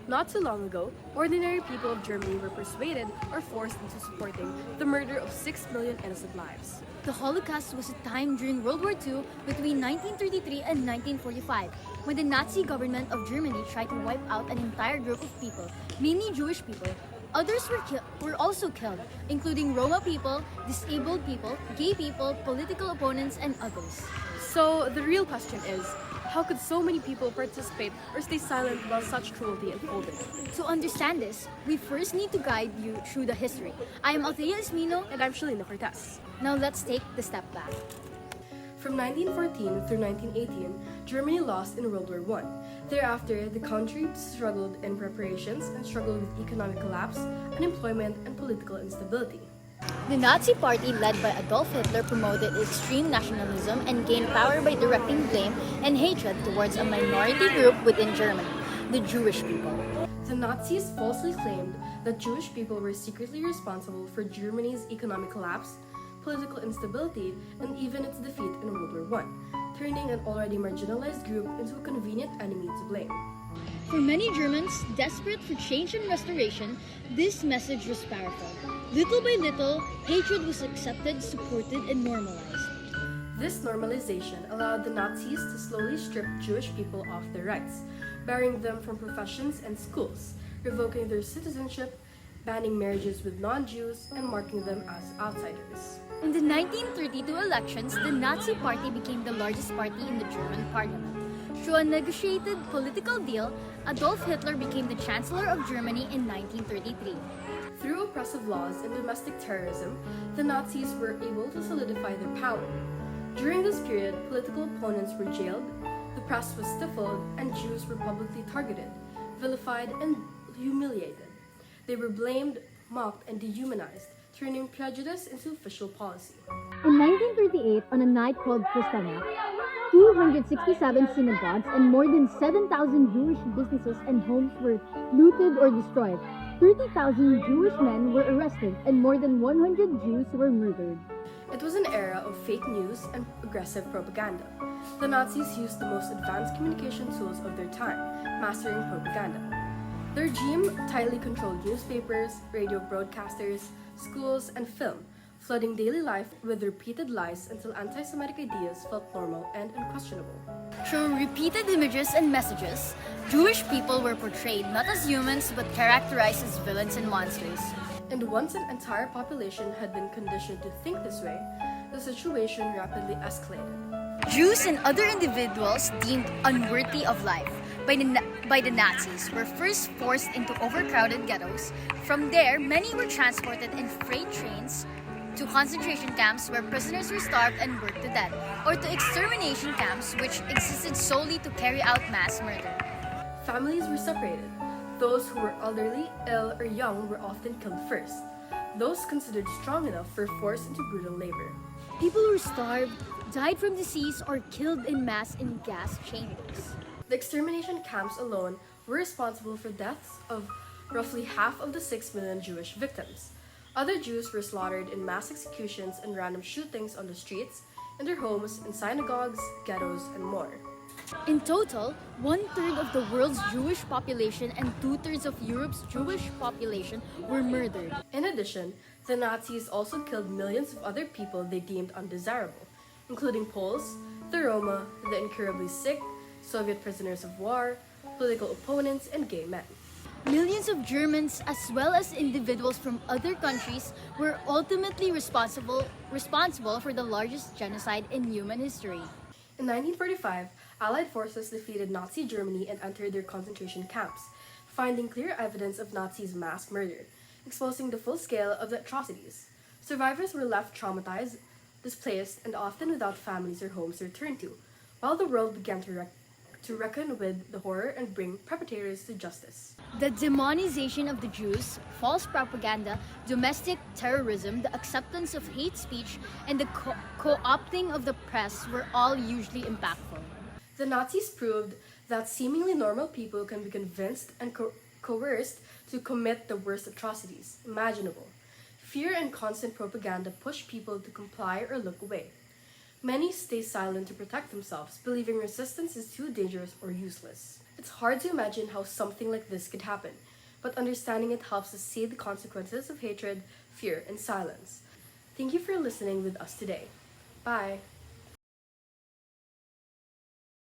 Not too long ago, ordinary people of Germany were persuaded or forced into supporting the murder of 6 million innocent lives. The Holocaust was a time during World War II between 1933 and 1945 when the Nazi government of Germany tried to wipe out an entire group of people, mainly Jewish people. Others were also killed, including Roma people, disabled people, gay people, political opponents, and others. So the real question is, how could so many people participate or stay silent while such cruelty unfolded? To understand this, we first need to guide you through the history. I am Althea Esmino, And I'm Shalina Cortez. now let's take the step back. From 1914 through 1918, Germany lost in World War I. Thereafter, the country struggled in preparations and struggled with economic collapse, unemployment, and political instability. The Nazi Party led by Adolf Hitler promoted extreme nationalism and gained power by directing blame and hatred towards a minority group within Germany, the Jewish people. The Nazis falsely claimed that Jewish people were secretly responsible for Germany's economic collapse, political instability, and even its defeat in World War I, turning an already marginalized group into a convenient enemy to blame. For many Germans, desperate for change and restoration, this message was powerful. Little by little, hatred was accepted, supported, and normalized. This normalization allowed the Nazis to slowly strip Jewish people of their rights, barring them from professions and schools, revoking their citizenship, banning marriages with non-Jews, and marking them as outsiders. In the 1932 elections, the Nazi Party became the largest party in the German parliament. Through a negotiated political deal, Adolf Hitler became the Chancellor of Germany in 1933. Through oppressive laws and domestic terrorism, the Nazis were able to solidify their power. During this period, political opponents were jailed, the press was stifled, and Jews were publicly targeted, vilified, and humiliated. They were blamed, mocked, and dehumanized, turning prejudice into official policy. In 1938, on a night called Kristallnacht, 267 synagogues and more than 7,000 Jewish businesses and homes were looted or destroyed. 30,000 Jewish men were arrested and more than 100 Jews were murdered. It was an era of fake news and aggressive propaganda. The Nazis used the most advanced communication tools of their time, mastering propaganda. The regime tightly controlled newspapers, radio broadcasters, schools, and film, flooding daily life with repeated lies until anti-Semitic ideas felt normal and unquestionable. Through repeated images and messages, Jewish people were portrayed not as humans but characterized as villains and monsters. And once an entire population had been conditioned to think this way, the situation rapidly escalated. Jews and other individuals deemed unworthy of life by the Nazis were first forced into overcrowded ghettos. From there, many were transported in freight trains to concentration camps where prisoners were starved and worked to death, or to extermination camps which existed solely to carry out mass murder. Families were separated. Those who were elderly, ill, or young were often killed first. Those considered strong enough were forced into brutal labor. People were starved, died from disease, or killed in mass in gas chambers. The extermination camps alone were responsible for deaths of roughly half of the 6 million Jewish victims. Other Jews were slaughtered in mass executions and random shootings on the streets, in their homes, in synagogues, ghettos, and more. In total, 1/3 of the world's Jewish population and 2/3 of Europe's Jewish population were murdered. In addition, the Nazis also killed millions of other people they deemed undesirable, including Poles, the Roma, the incurably sick, Soviet prisoners of war, political opponents, and gay men. Millions of Germans, as well as individuals from other countries, were ultimately responsible for the largest genocide in human history. In 1945, Allied forces defeated Nazi Germany and entered their concentration camps, finding clear evidence of Nazis' mass murder, exposing the full scale of the atrocities. Survivors were left traumatized, displaced, and often without families or homes to return to, while the world began to reckon with the horror and bring perpetrators to justice. The demonization of the Jews, false propaganda, domestic terrorism, the acceptance of hate speech, and the co-opting of the press were all hugely impactful. The Nazis proved that seemingly normal people can be convinced and coerced to commit the worst atrocities imaginable. Fear and constant propaganda push people to comply or look away. Many stay silent to protect themselves, believing resistance is too dangerous or useless. It's hard to imagine how something like this could happen, but understanding it helps us see the consequences of hatred, fear, and silence. Thank you for listening with us today. Bye!